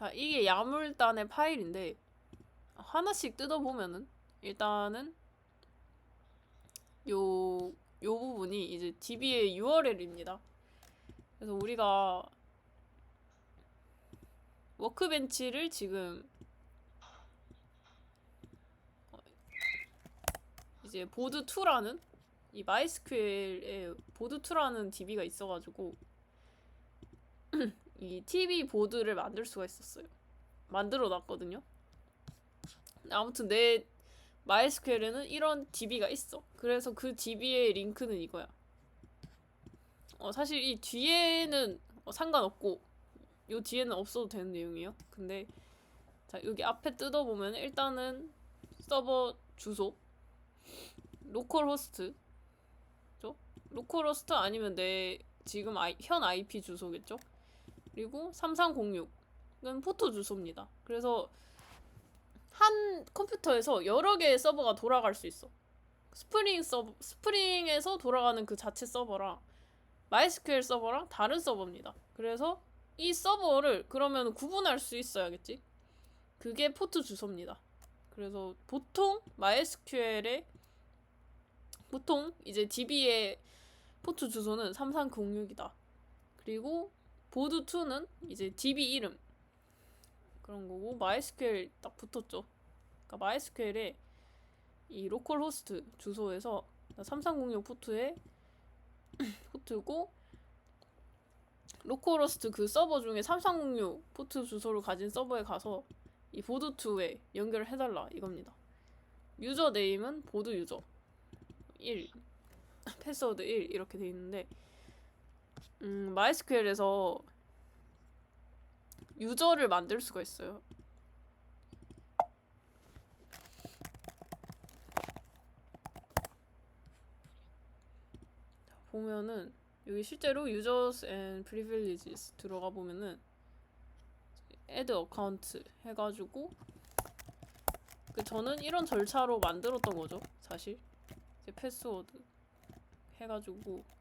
자, 이게 야물단의 파일인데 하나씩 뜯어보면은 일단은 요 부분이 이제 DB의 URL입니다. 그래서 우리가 워크벤치를 지금 이제 보드2라는 이 MySQL에 보드2라는 DB가 있어가지고 이 TV 보드를 만들 수가 있었어요. 만들어 놨거든요. 아무튼 내 MySQL에는 이런 DB가 있어. 그래서 그 DB의 링크는 이거야. 사실 이 뒤에는 상관없고 요 뒤에는 없어도 되는 내용이에요. 근데 자, 여기 앞에 뜯어보면 일단은 서버 주소, 로컬호스트, 로컬호스트 아니면 내 지금 현 IP 주소겠죠? 그리고 3306은 포트 주소입니다. 그래서 한 컴퓨터에서 여러 개의 서버가 돌아갈 수 있어. 스프링에서 돌아가는 그 자체 서버랑 MySQL 서버랑 다른 서버입니다. 그래서 이 서버를 그러면 구분할 수 있어야겠지? 그게 포트 주소입니다. 그래서 보통 MySQL의 보통 이제 DB의 포트 주소는 3306이다. 그리고 보드2는 이제 DB 이름 그런 거고 MySQL 딱 붙었죠. 그러니까 MySQL에 이 로컬호스트 주소에서 3306 포트에 포트고 로컬호스트 그 서버 중에 3306 포트 주소를 가진 서버에 가서 이 보드2에 연결을 해달라 이겁니다. 유저 네임은 보드 유저 1 패스워드 1 이렇게 돼 있는데 MySQL에서 유저를 만들 수가 있어요. 보면은 여기 실제로 Users and Privileges 들어가 보면은 Add Account 해가지고 저는 이런 절차로 만들었던 거죠. 사실 이제 패스워드 해가지고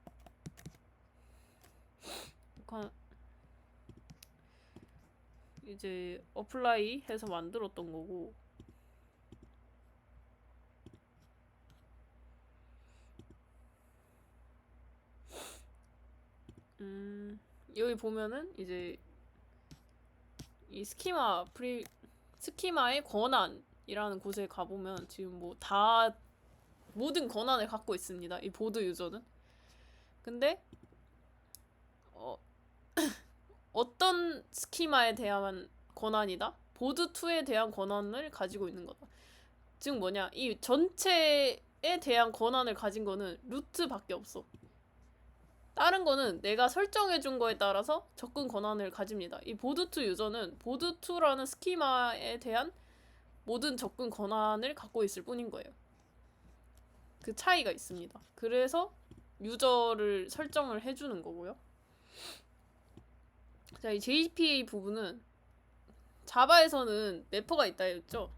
이제 어플라이 해서 만들었던 거고 여기 보면은 이제 이 스키마의 권한이라는 곳에 가보면 지금 뭐 다 모든 권한을 갖고 있습니다. 이 보드 유저는. 근데 어떤 스키마에 대한 권한이다? 보드2에 대한 권한을 가지고 있는 거다. 즉 뭐냐, 이 전체에 대한 권한을 가진 거는 루트밖에 없어. 다른 거는 내가 설정해준 거에 따라서 접근 권한을 가집니다. 이 보드2 유저는 보드2라는 스키마에 대한 모든 접근 권한을 갖고 있을 뿐인 거예요. 그 차이가 있습니다. 그래서 유저를 설정을 해주는 거고요. 자, 이 JPA 부분은 자바에서는 매퍼가 있다 했죠.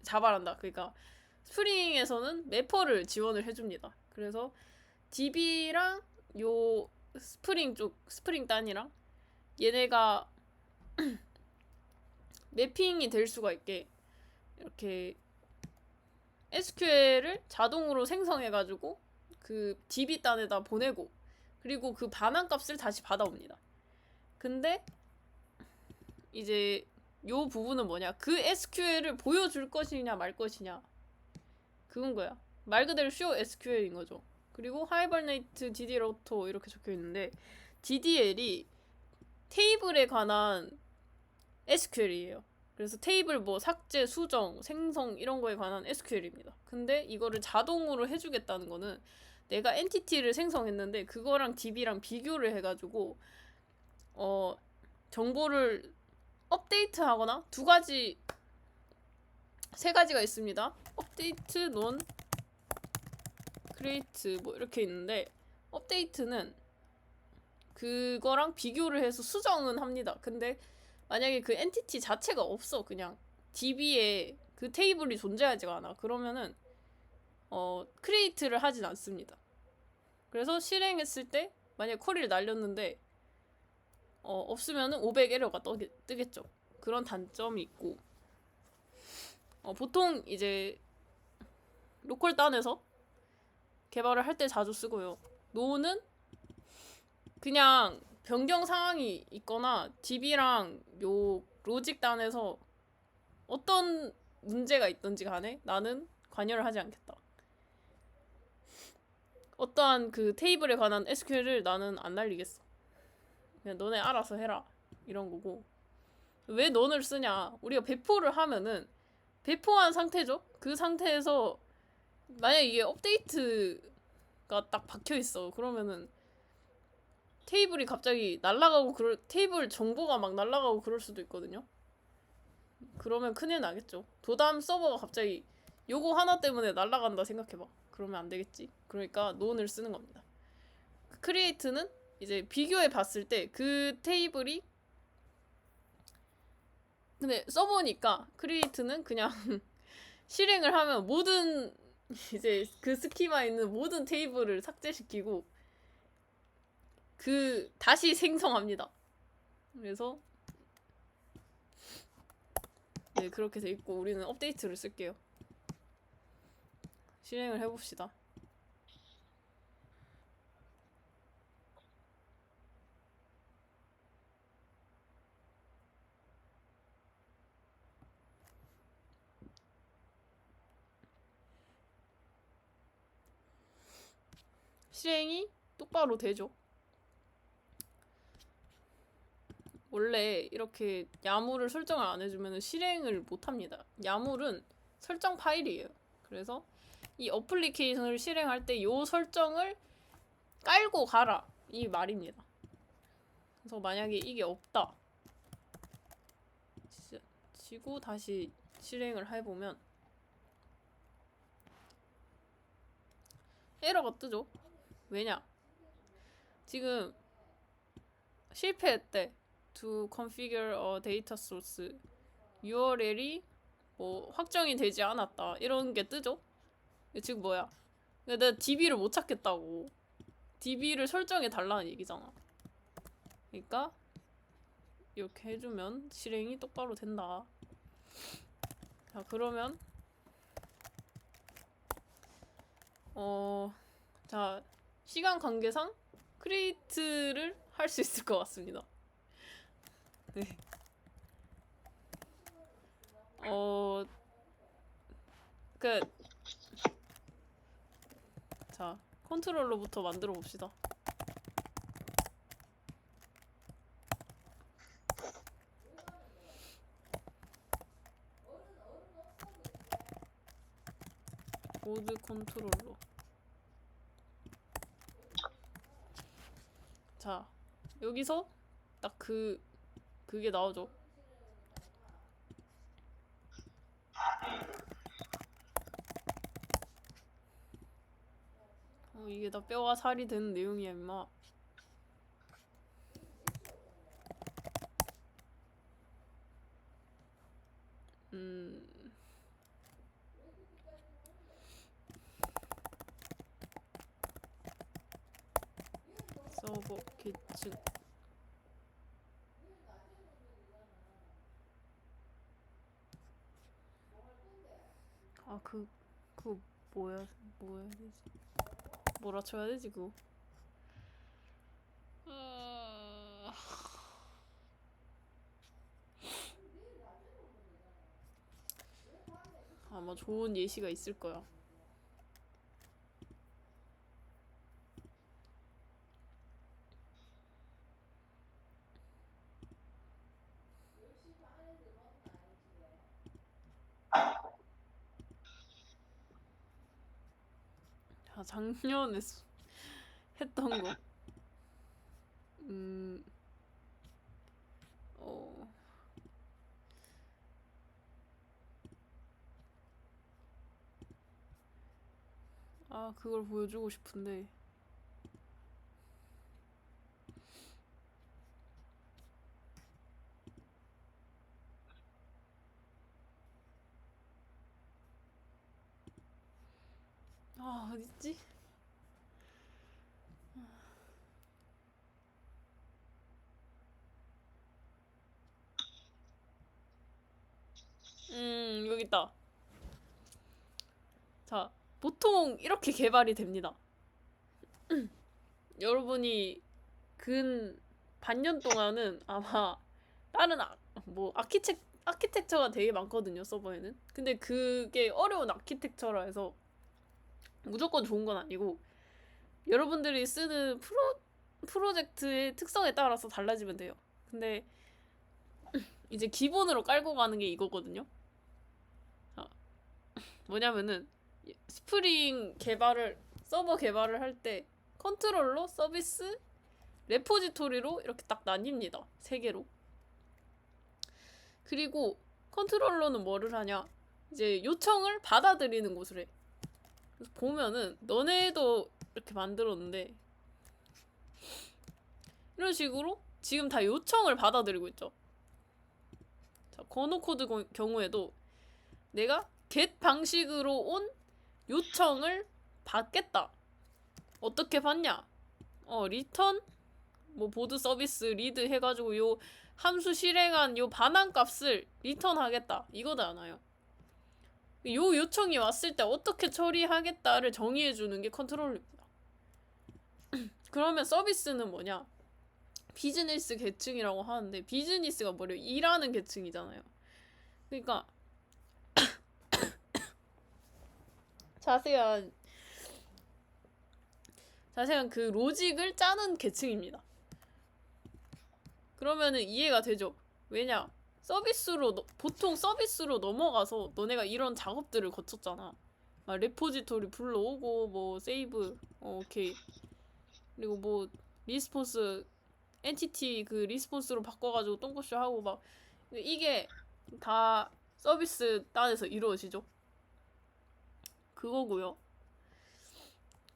자바란다. 그러니까 스프링에서는 매퍼를 지원을 해줍니다. 그래서 DB랑 요 스프링 단이랑 얘네가 매핑이 될 수가 있게 이렇게 SQL을 자동으로 생성해가지고 그 DB 단에다 보내고 그리고 그 반환값을 다시 받아옵니다. 근데 이제 요 부분은 뭐냐, 그 SQL을 보여줄 것이냐 말 것이냐 그건 거야. 말 그대로 show SQL인 거죠. 그리고 hibernate DDL auto 이렇게 적혀 있는데 DDL이 테이블에 관한 SQL이에요. 그래서 테이블 뭐 삭제, 수정, 생성 이런 거에 관한 SQL입니다. 근데 이거를 자동으로 해주겠다는 거는 내가 엔티티를 생성했는데 그거랑 DB랑 비교를 해가지고 정보를 업데이트하거나 세 가지가 있습니다. 업데이트, 논, 크리에이트 뭐 이렇게 있는데 업데이트는 그거랑 비교를 해서 수정은 합니다. 근데 만약에 그 엔티티 자체가 없어, 그냥 DB에 그 테이블이 존재하지가 않아, 그러면은 크리에이트를 하진 않습니다. 그래서 실행했을 때 만약에 쿼리를 날렸는데 없으면은 500 에러가 뜨겠죠. 그런 단점이 있고 보통 이제 로컬 단에서 개발을 할 때 자주 쓰고요. 노는 그냥 변경 상황이 있거나 DB랑 요 로직 단에서 어떤 문제가 있든지 간에 나는 관여를 하지 않겠다. 어떠한 그 테이블에 관한 SQL을 나는 안 날리겠어. 그냥 너네 알아서 해라. 이런 거고. 왜 넌을 쓰냐? 우리가 배포를 하면은 배포한 상태죠? 그 상태에서 만약 이게 업데이트가 딱 박혀 있어. 그러면은 테이블이 갑자기 날아가고 테이블 정보가 막 날아가고 그럴 수도 있거든요. 그러면 큰일 나겠죠. 도담 서버가 갑자기 요거 하나 때문에 날아간다 생각해봐. 그러면 안 되겠지. 그러니까 논을 쓰는 겁니다. 크리에이트는 이제 비교해 봤을 때 그 테이블이 근데 써보니까 크리에이트는 그냥 실행을 하면 모든 이제 그 스키마에 있는 모든 테이블을 삭제시키고 다시 생성합니다. 그래서 네 그렇게 돼 있고 우리는 업데이트를 쓸게요. 실행을 해봅시다. 실행이 똑바로 되죠. 원래 이렇게 야물을 설정을 안 해주면 실행을 못합니다. 야물은 설정 파일이에요. 그래서 이 어플리케이션을 실행할 때 요 설정을 깔고 가라 이 말입니다. 그래서 만약에 이게 없다 치고 다시 실행을 해보면 에러가 뜨죠. 왜냐? 지금 실패했대. To configure a data source URL이 뭐 확정이 되지 않았다 이런 게 뜨죠. 지금 뭐야? 내가 DB를 못 찾겠다고. DB를 설정해 달라는 얘기잖아. 그러니까 이렇게 해주면 실행이 똑바로 된다. 자 그러면 자 시간 관계상 크리에이트를 할 수 있을 것 같습니다. 네. 자 컨트롤러부터 만들어 봅시다. 보드 컨트롤러. 자 여기서 딱 그게 나오죠. 이게 다 뼈와 살이 되는 내용이야 임마. 서버 계층. 그거 뭐야 해야 되지? 뭐라 쳐야 되지 그거? 아마 좋은 예시가 있을 거야. 자 작년에 했던 거. 그걸 보여주고 싶은데. 어딨지? 있다. 자, 보통 이렇게 개발이 됩니다. 여러분이 근 반년 동안은 아마 다른 아키텍처가 되게 많거든요, 서버에는. 근데 그게 어려운 아키텍처라 해서 무조건 좋은 건 아니고 여러분들이 쓰는 프로젝트의 특성에 따라서 달라지면 돼요. 근데 이제 기본으로 깔고 가는 게 이거거든요. 뭐냐면은 스프링 서버 개발을 할 때 컨트롤러, 서비스, 레포지토리로 이렇게 딱 나뉩니다. 3개로. 그리고 컨트롤러는 뭐를 하냐? 이제 요청을 받아들이는 곳을 해. 그래서 보면은 너네도 이렇게 만들었는데 이런 식으로 지금 다 요청을 받아들이고 있죠. 자, 건호코드 경우에도 내가 get 방식으로 온 요청을 받겠다. 어떻게 받냐? return 뭐 보드 서비스 리드 해가지고 요 함수 실행한 요 반환값을 리턴하겠다. 이거잖아요. 요 요청이 왔을 때 어떻게 처리하겠다를 정의해주는 게 컨트롤러입니다. 그러면 서비스는 뭐냐? 비즈니스 계층이라고 하는데 비즈니스가 뭐래요? 일하는 계층이잖아요. 그러니까 자세한 그 로직을 짜는 계층입니다. 그러면은 이해가 되죠? 왜냐? 보통 서비스로 넘어가서 너네가 이런 작업들을 거쳤잖아. 막 레포지토리 불러오고 뭐 세이브 오케이. 그리고 뭐 리스폰스 엔티티 그 리스폰스로 바꿔가지고 똥꼬쇼 하고 막 이게 다 서비스 단에서 이루어지죠. 그거고요.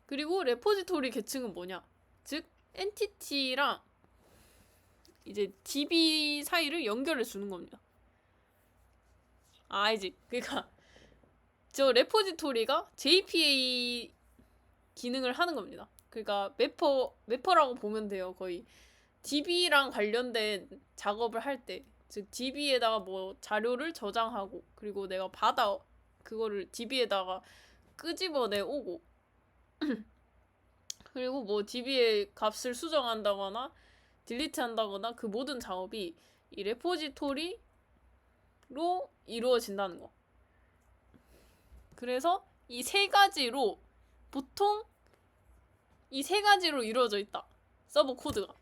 그리고 레포지토리 계층은 뭐냐? 즉 엔티티랑 이제 DB 사이를 연결해 주는 겁니다. 알지? 그러니까 저 레포지토리가 JPA 기능을 하는 겁니다. 그러니까 매퍼라고 보면 돼요. 거의 DB랑 관련된 작업을 할 때, 즉 DB에다가 뭐 자료를 저장하고 그리고 내가 그거를 DB에다가 끄집어내 오고 그리고 뭐 DB의 값을 수정한다거나 딜리트 한다거나 그 모든 작업이 이 레포지토리로 이루어진다는 거. 그래서 이 3가지로 보통 이 3가지로 이루어져 있다. 서버 코드가.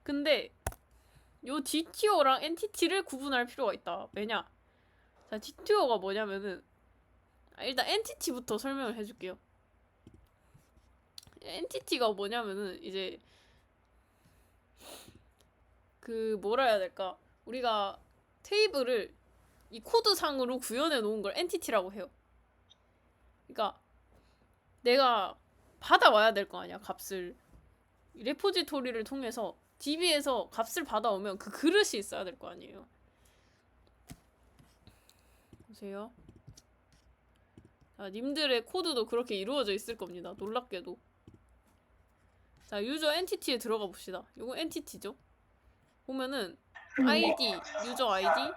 근데 요 DTO랑 엔티티를 구분할 필요가 있다. 왜냐? 자, DTO가 뭐냐면은 일단 엔티티부터 설명을 해줄게요. 엔티티가 뭐냐면은 이제 그 뭐라 해야 될까? 우리가 테이블을 이 코드상으로 구현해 놓은 걸 엔티티라고 해요. 그러니까 내가 받아와야 될 거 아니야, 값을. 레포지토리를 통해서 DB에서 값을 받아오면 그 그릇이 있어야 될 거 아니에요. 보세요. 자, 님들의 코드도 그렇게 이루어져 있을 겁니다. 놀랍게도. 자, 유저 엔티티에 들어가 봅시다. 이거 엔티티죠? 보면은 ID, 유저 ID,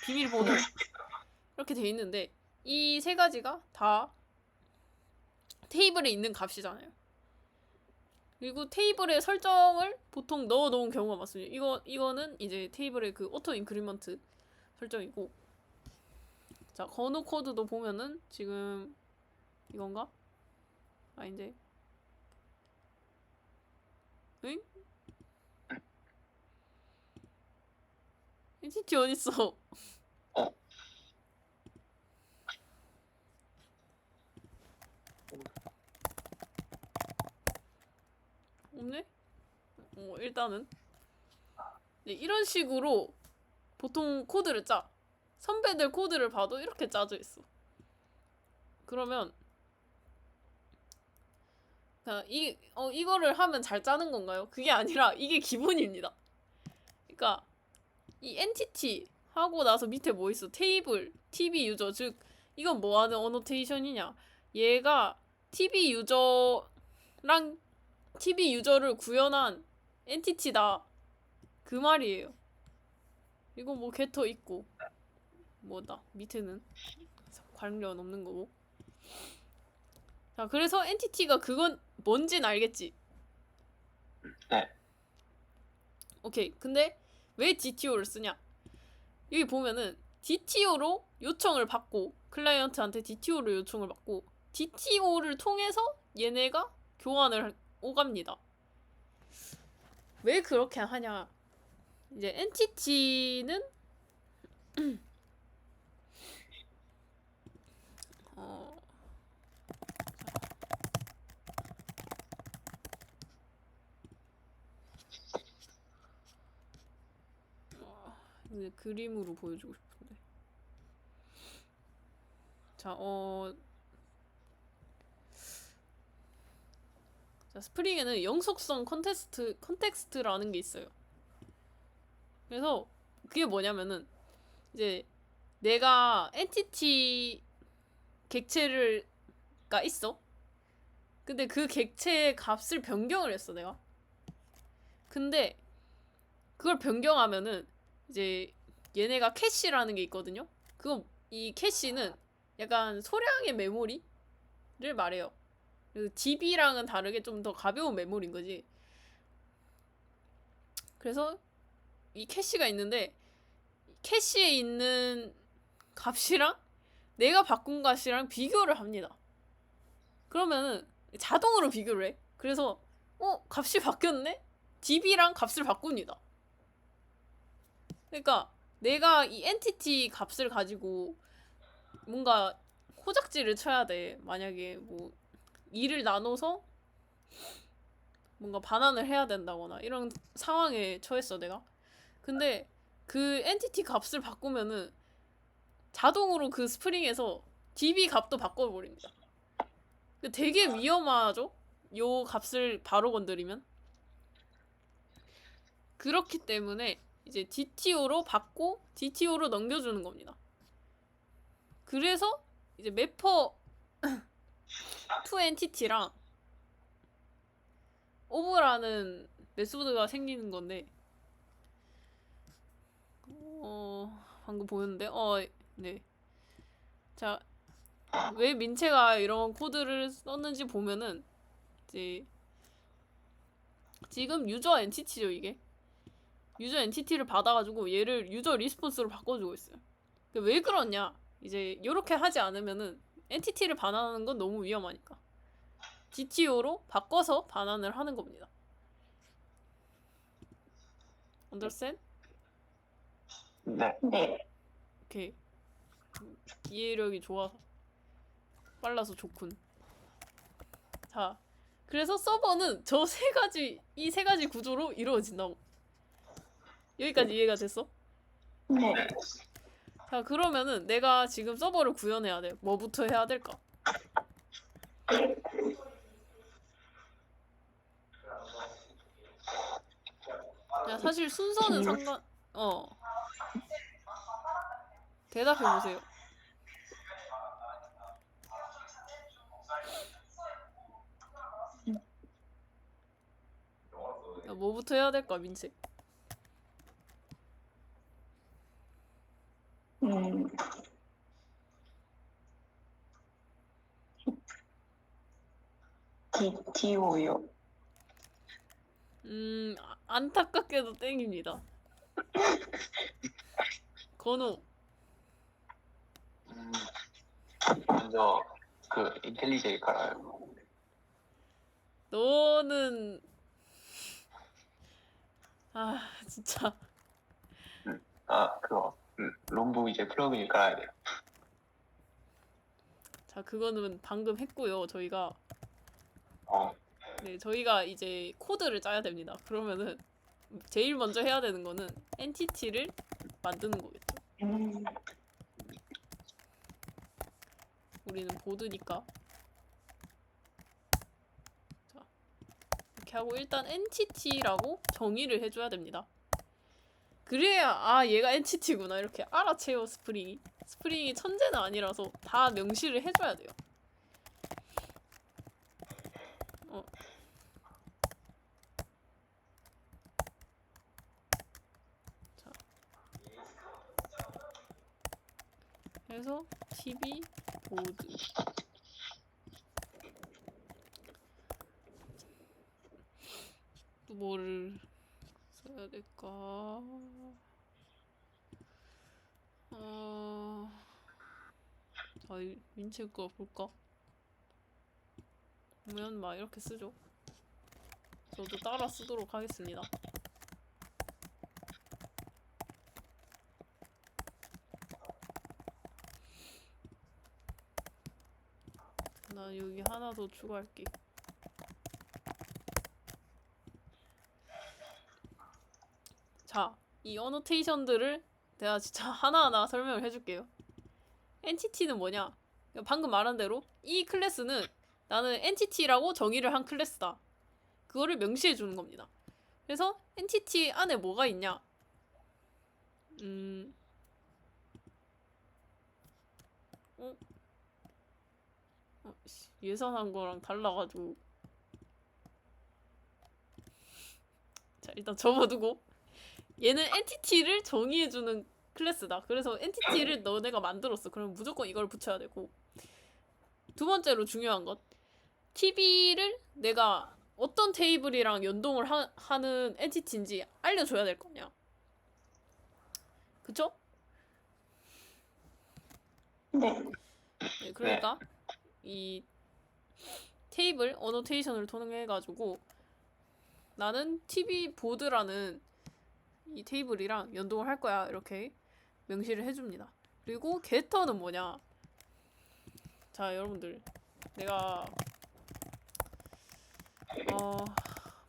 비밀번호 이렇게 돼 있는데 이 3가지가 다 테이블에 있는 값이잖아요. 그리고 테이블의 설정을 보통 넣어놓은 경우가 많습니다. 이거는 이제 테이블의 그 오토 인크리먼트 설정이고, 자, 건우 코드도 보면은 지금 이건가? 아닌데. 응? 엔티티 어딨어? 없네? 일단은 네, 이런 식으로 보통 코드를 짜. 선배들 코드를 봐도 이렇게 짜져 있어. 그러면 이거를 하면 잘 짜는 건가요? 그게 아니라 이게 기본입니다. 그러니까 이 엔티티 하고 나서 밑에 뭐 있어? 테이블, TV 유저. 즉 이건 뭐 하는 어노테이션이냐? 얘가 TV 유저를 구현한 엔티티다. 그 말이에요. 이거 뭐 게터 있고 뭐다 밑에는 관련 없는 거고. 자, 그래서 엔티티가 그건 뭔진 알겠지? 네. 오케이. 근데 왜 DTO를 쓰냐? 여기 보면은 DTO로 요청을 받고, 클라이언트한테 DTO로 요청을 받고 DTO를 통해서 얘네가 교환을 오갑니다. 왜 그렇게 하냐? 이제 엔티티는 이제 그림으로 보여주고 싶은데. 자, 자, 스프링에는 영속성 컨텍스트라는 게 있어요. 그래서 그게 뭐냐면은 이제 내가 엔티티 객체가 있어. 근데 그 객체의 값을 변경을 했어, 내가. 근데 그걸 변경하면은 이제 얘네가 캐시라는 게 있거든요. 이 캐시는 약간 소량의 메모리를 말해요. 그래서 DB랑은 다르게 좀 더 가벼운 메모리인 거지. 그래서 이 캐시가 있는데 캐시에 있는 값이랑 내가 바꾼 값이랑 비교를 합니다. 그러면은 자동으로 비교를 해. 그래서 값이 바뀌었네? DB랑 값을 바꿉니다. 그러니까 내가 이 엔티티 값을 가지고 뭔가 호작질을 쳐야 돼. 만약에 뭐 2를 나눠서 뭔가 반환을 해야 된다거나 이런 상황에 처했어, 내가. 근데 그 엔티티 값을 바꾸면은 자동으로 그 스프링에서 DB 값도 바꿔버립니다. 되게 위험하죠? 요 값을 바로 건드리면. 그렇기 때문에 이제 DTO로 받고 DTO로 넘겨주는 겁니다. 그래서 이제 매퍼 투 엔티티랑 오브라는 메소드가 생기는 건데, 방금 보였는데, 네. 자, 왜 민채가 이런 코드를 썼는지 보면은 이제 지금 유저 엔티티죠, 이게. 유저 엔티티를 받아가지고 얘를 유저 리스폰스로 바꿔주고 있어요. 왜 그러냐? 이제 이렇게 하지 않으면은 엔티티를 반환하는 건 너무 위험하니까 DTO로 바꿔서 반환을 하는 겁니다. Understand? 네. 오케이. 이해력이 좋아서 빨라서 좋군. 자, 그래서 서버는 이 세 가지 구조로 이루어진다고. 여기까지 이해가 됐어? 네. 자, 그러면은 내가 지금 서버를 구현해야 돼. 뭐부터 해야 될까? 야, 사실 순서는 대답해보세요. 야, 뭐부터 해야 될까, 민채? DTO요. 안타깝게도 땡입니다. 건우. 먼저 그 인텔리제이 깔아요. 너는 진짜. 그거 롬부 이제 플러그인 깔아야 돼요. 자, 그거는 방금 했고요. 저희가 어. 네, 저희가 이제 코드를 짜야 됩니다. 그러면은 제일 먼저 해야 되는 거는 엔티티를 만드는 거겠죠. 우리는 보드니까. 자, 이렇게 하고 일단 엔티티라고 정의를 해줘야 됩니다. 그래야 얘가 엔티티구나 이렇게 알아채요. 스프링이 천재는 아니라서 다 명시를 해줘야 돼요. 자, 그래서 TV 보드. 또 뭐를 써야 될까? 자, 이 민채 거 볼까? 보면 막 이렇게 쓰죠. 저도 따라 쓰도록 하겠습니다. 나 여기 하나 더 추가할게. 자, 이 어노테이션들을 내가 진짜 하나하나 설명을 해줄게요. 엔티티는 뭐냐? 방금 말한 대로 이 클래스는 나는 엔티티라고 정의를 한 클래스다. 그거를 명시해 주는 겁니다. 그래서 엔티티 안에 뭐가 있냐? 예상한 거랑 달라가지고. 자, 일단 접어두고. 얘는 엔티티를 정의해주는 클래스다. 그래서 엔티티를 너네가 만들었어. 그러면 무조건 이걸 붙여야 되고. 두 번째로 중요한 것. TV를 내가 어떤 테이블이랑 연동을 하는 엔티티인지 알려줘야 될 거냐. 그쵸? 네. 네, 그러니까 이 테이블 어노테이션을 통해가지고 나는 TV 보드라는 이 테이블이랑 연동을 할 거야. 이렇게 명시를 해줍니다. 그리고 게터는 뭐냐? 자, 여러분들, 내가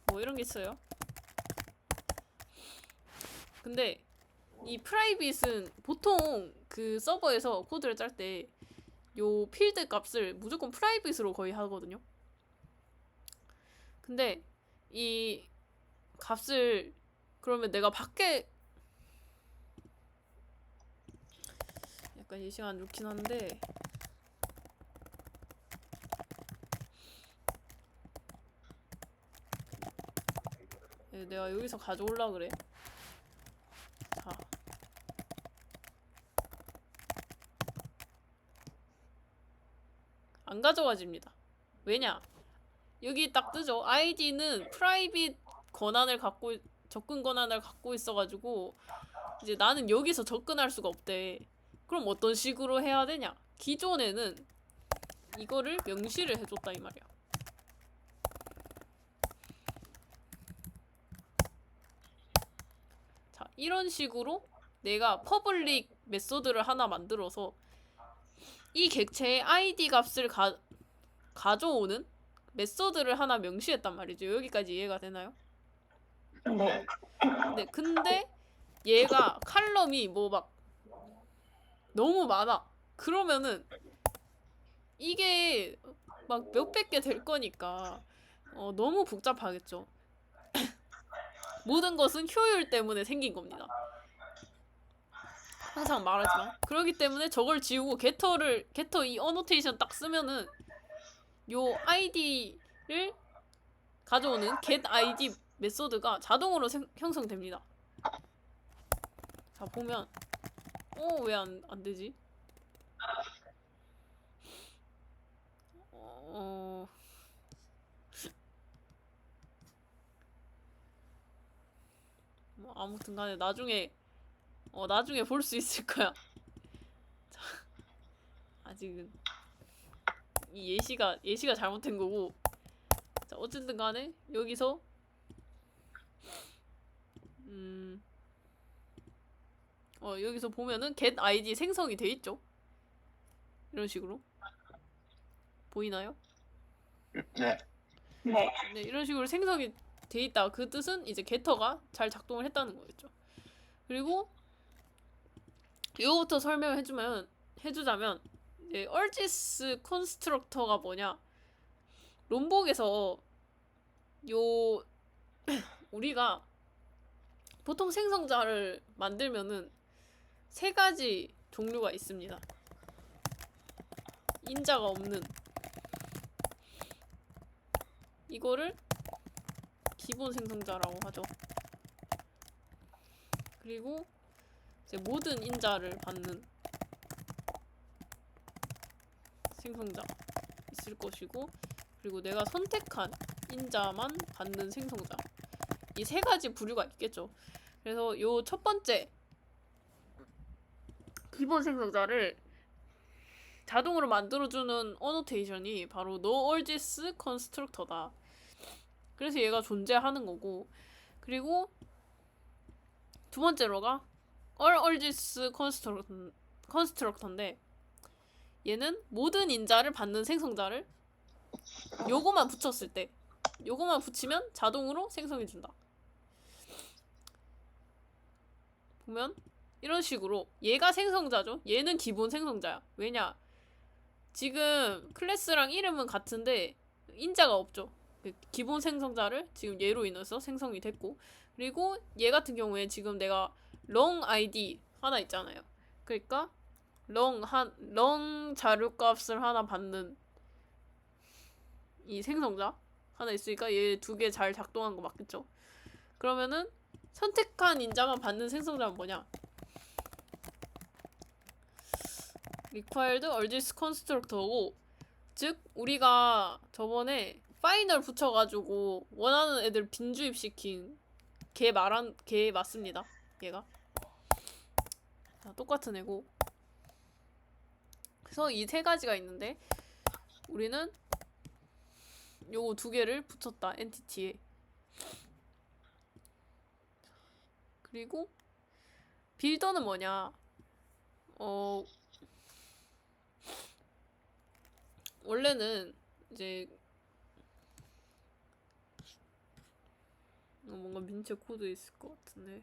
뭐 이런 게 있어요. 근데 이 프라이빗은 보통 그 서버에서 코드를 짤 때 요 필드 값을 무조건 프라이빗으로 거의 하거든요. 근데 이 값을 그러면 내가 밖에 약간 이 시간 좋긴 한데 내가 여기서 가져올라 그래. 자, 안 가져가집니다. 왜냐? 여기 딱 뜨죠. 아이디는 프라이빗 권한을 갖고 접근 권한을 갖고 있어가지고 이제 나는 여기서 접근할 수가 없대. 그럼 어떤 식으로 해야 되냐? 기존에는 이거를 명시를 해줬다 이 말이야. 자, 이런 식으로 내가 퍼블릭 메소드를 하나 만들어서 이 객체의 아이디 값을 가져오는 메소드를 하나 명시했단 말이죠. 여기까지 이해가 되나요? 네. 네, 근데 얘가 칼럼이 뭐 막 너무 많아. 그러면은 이게 막 몇백 개 될 거니까 너무 복잡하겠죠. 모든 것은 효율 때문에 생긴 겁니다. 항상 말하지만 그렇기 때문에 저걸 지우고 게터 이 어노테이션 딱 쓰면은 요 아이디를 가져오는 getID 메소드가 자동으로 형성됩니다. 자, 보면 왜 안 되지? 뭐 아무튼 간에 나중에 볼 수 있을 거야. 자, 아직은 이 예시가 잘못된 거고. 자, 어쨌든 간에 여기서 여기서 보면은 getID 생성이 돼 있죠. 이런 식으로 보이나요? 네. 네. 네, 이런 식으로 생성이 돼 있다. 그 뜻은 이제 get터가 잘 작동을 했다는 거겠죠. 그리고 이거부터 설명을 해주자면 이제 얼지스 콘스트럭터가 뭐냐? 롬복에서 우리가 보통 생성자를 만들면은 세 가지 종류가 있습니다. 인자가 없는 이거를 기본 생성자라고 하죠. 그리고 이제 모든 인자를 받는 생성자 있을 것이고, 그리고 내가 선택한 인자만 받는 생성자, 이 세 가지 부류가 있겠죠. 그래서 요 첫 번째 기본 생성자를 자동으로 만들어주는 어노테이션이 바로 noAllThis constructor다. 그래서 얘가 존재하는 거고, 그리고 두 번째로가 allThis constructor인데, 얘는 모든 인자를 받는 생성자를 요거만 붙였을 때, 요거만 붙이면 자동으로 생성해준다. 보면 이런 식으로 얘가 생성자죠. 얘는 기본 생성자야. 왜냐? 지금 클래스랑 이름은 같은데 인자가 없죠. 기본 생성자를 지금 얘로 인해서 생성이 됐고, 그리고 얘 같은 경우에 지금 내가 long id 하나 있잖아요. 그러니까 long 자료값을 하나 받는 이 생성자 하나 있으니까 얘 두 개 잘 작동한 거 맞겠죠? 그러면은 선택한 인자만 받는 생성자는 뭐냐? required allThis constructor고, 즉 우리가 저번에 파이널 붙여가지고 원하는 애들 빈주입시킨 걔 맞습니다. 얘가 똑같은 애고. 그래서 이 세 가지가 있는데 우리는 요거 두 개를 붙였다, 엔티티에. 그리고 빌더는 뭐냐? 원래는 이제 뭔가 민체 코드 있을 것 같은데.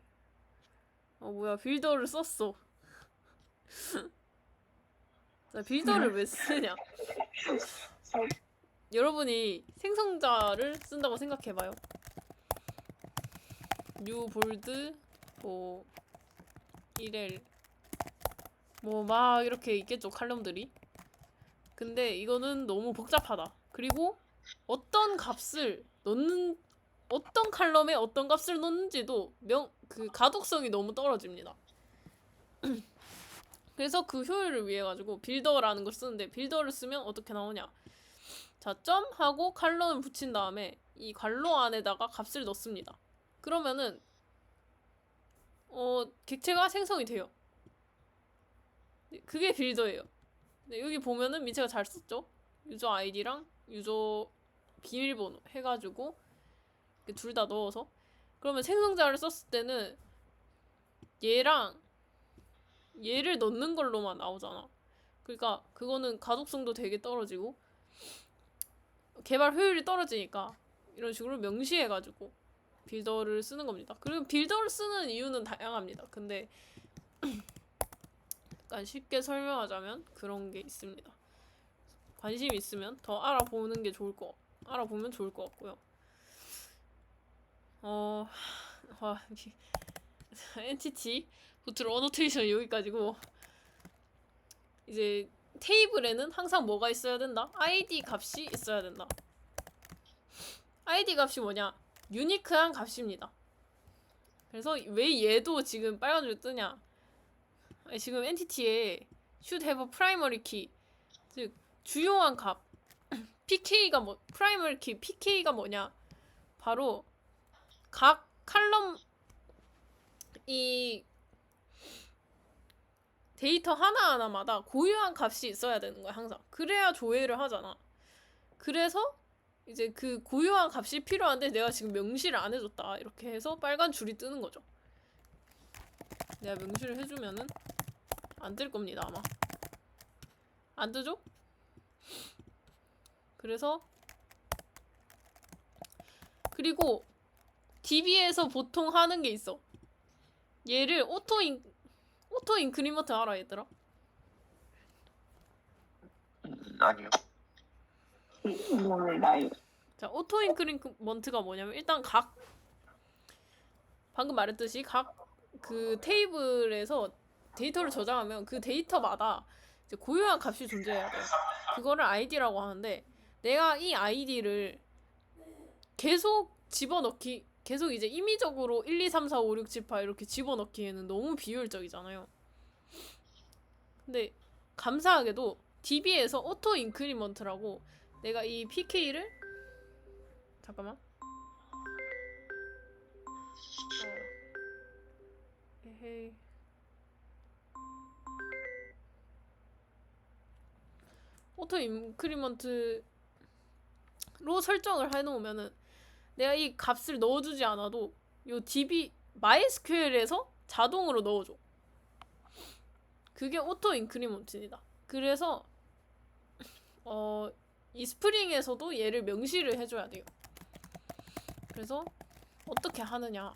뭐야, 빌더를 썼어. 나 빌더를 왜 쓰냐? 여러분이 생성자를 쓴다고 생각해봐요. new bold 뭐 1L 뭐 막 이렇게 있겠죠, 칼럼들이. 근데 이거는 너무 복잡하다. 그리고 어떤 값을 넣는, 어떤 칼럼에 어떤 값을 넣는지도 그 가독성이 너무 떨어집니다. 그래서 그 효율을 위해 가지고 빌더라는 걸 쓰는데, 빌더를 쓰면 어떻게 나오냐? 자, 점 하고 칼럼을 붙인 다음에 이 괄호 안에다가 값을 넣습니다. 그러면은 객체가 생성이 돼요. 그게 빌더예요. 여기 보면은 민채가 잘 썼죠? 유저 아이디랑 유저 비밀번호 해가지고 둘 다 넣어서, 그러면 생성자를 썼을 때는 얘랑 얘를 넣는 걸로만 나오잖아. 그러니까 그거는 가독성도 되게 떨어지고 개발 효율이 떨어지니까 이런 식으로 명시해가지고 빌더를 쓰는 겁니다. 그리고 빌더를 쓰는 이유는 다양합니다. 근데 약간 쉽게 설명하자면 그런 게 있습니다. 관심 있으면 더 알아보면 좋을 것 같고요. 엔티티 부트로 어노테이션 여기까지고, 이제 테이블에는 항상 뭐가 있어야 된다? id 값이 있어야 된다. id 값이 뭐냐? 유니크한 값입니다. 그래서 왜 얘도 지금 빨간 줄 뜨냐? 지금 엔티티에 should have a primary key, 즉 주요한 값 pk가 primary key pk가 뭐냐? 바로 각 칼럼 이 데이터 하나하나마다 고유한 값이 있어야 되는 거야, 항상. 그래야 조회를 하잖아. 그래서 이제 그 고유한 값이 필요한데 내가 지금 명시를 안 해줬다, 이렇게 해서 빨간 줄이 뜨는 거죠. 내가 명시를 해주면은 안 뜰 겁니다, 아마. 안 뜨죠? 그래서 그리고 DB에서 보통 하는 게 있어. 얘를 오토 인크리먼트 알아, 얘들아? 아니요. 몰라요. 자, 오토 인크리먼트가 뭐냐면, 일단 방금 말했듯이 각 그 테이블에서 데이터를 저장하면 그 데이터마다 이제 고유한 값이 존재해야 돼요. 그거를 id라고 하는데, 내가 이 id를 계속 이제 임의적으로 1, 2, 3, 4, 5, 6, 7, 8 이렇게 집어넣기에는 너무 비효율적이잖아요. 근데 감사하게도 DB에서 오토 인크리먼트라고 내가 이 PK를 잠깐만. 에헤이. 오토 인크리먼트로 설정을 해놓으면은 내가 이 값을 넣어주지 않아도 요 DB MySQL에서 자동으로 넣어줘. 그게 오토 인크리먼트입니다. 그래서 이 스프링에서도 얘를 명시를 해줘야 돼요. 그래서 어떻게 하느냐?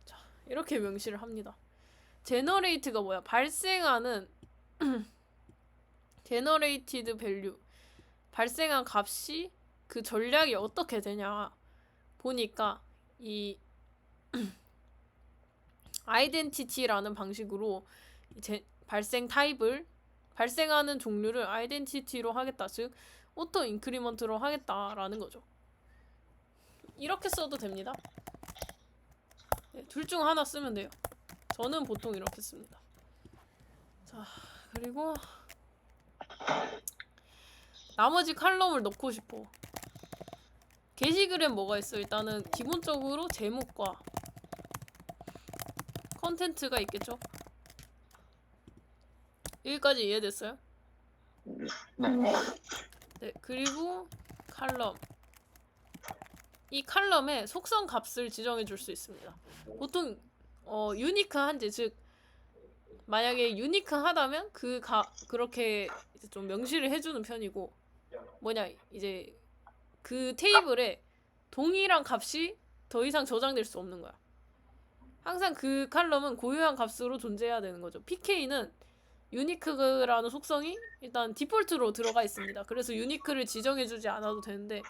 자, 이렇게 명시를 합니다. 제너레이트가 뭐야? 발생하는 제너레이티드 밸류, 발생한 값이 그 전략이 어떻게 되냐 보니까 이 아이덴티티라는 방식으로 발생 타입을, 발생하는 종류를 아이덴티티로 하겠다, 즉 오토 인크리먼트로 하겠다라는 거죠. 이렇게 써도 됩니다. 네, 둘 중 하나 쓰면 돼요. 저는 보통 이렇게 씁니다. 자, 그리고 나머지 칼럼을 넣고 싶어. 게시글엔 뭐가 있어? 일단은 기본적으로 제목과 컨텐츠가 있겠죠? 여기까지 이해됐어요? 네. 네, 그리고 칼럼. 이 칼럼에 속성 값을 지정해 줄 수 있습니다. 보통 유니크한지, 즉 만약에 유니크하다면 그렇게 이제 좀 명시를 해주는 편이고, 뭐냐, 이제 그 테이블에 동일한 값이 더 이상 저장될 수 없는 거야. 항상 그 칼럼은 고유한 값으로 존재해야 되는 거죠. PK는 유니크라는 속성이 일단 디폴트로 들어가 있습니다. 그래서 유니크를 지정해주지 않아도 되는데,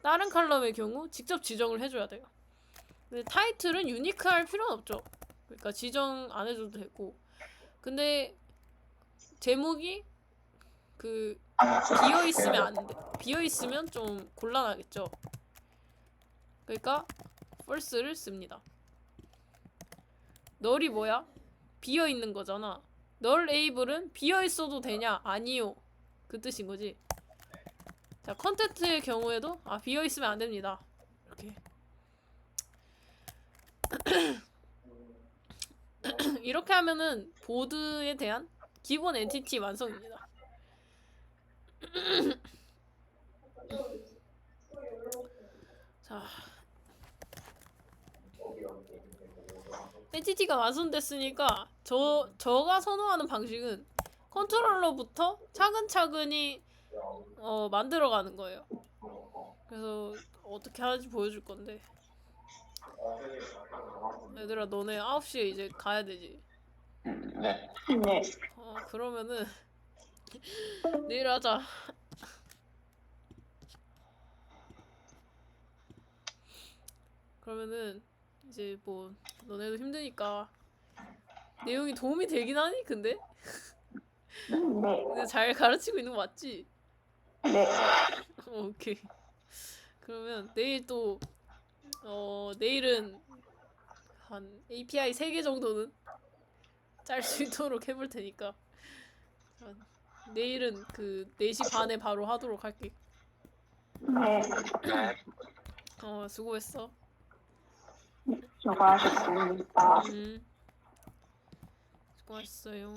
다른 칼럼의 경우 직접 지정을 해줘야 돼요. 근데 타이틀은 유니크할 필요는 없죠. 그러니까 지정 안 해줘도 되고. 근데 제목이 비어 있으면 안 돼. 비어 있으면 좀 곤란하겠죠. 그러니까 false를 씁니다. 널이 뭐야? 비어 있는 거잖아. 널 label은 비어 있어도 되냐? 아니요. 그 뜻인 거지. 자, 컨텐츠의 경우에도 비어 있으면 안 됩니다. 이렇게. 이렇게 하면은 보드에 대한 기본 엔티티 완성입니다. 자, 엔티티가 완성됐으니까 저가 선호하는 방식은 컨트롤러부터 차근차근히 만들어가는 거예요. 그래서 어떻게 하는지 보여줄 건데, 얘들아 너네 9시에 이제 가야 되지? 네. 네. 그러면은 내일 하자. 그러면은 이제 뭐 너네도 힘드니까 내용이 도움이 되긴 하니? 근데 네. 잘 가르치고 있는 거 맞지? 네. 오케이. 그러면 내일 또 내일은 한 API 3개 정도는 짤 수 있도록 해볼 테니까 내일은 그 4시 반에 바로 하도록 할게. 네. 수고했어. 수고하셨습니다. 수고하셨어요.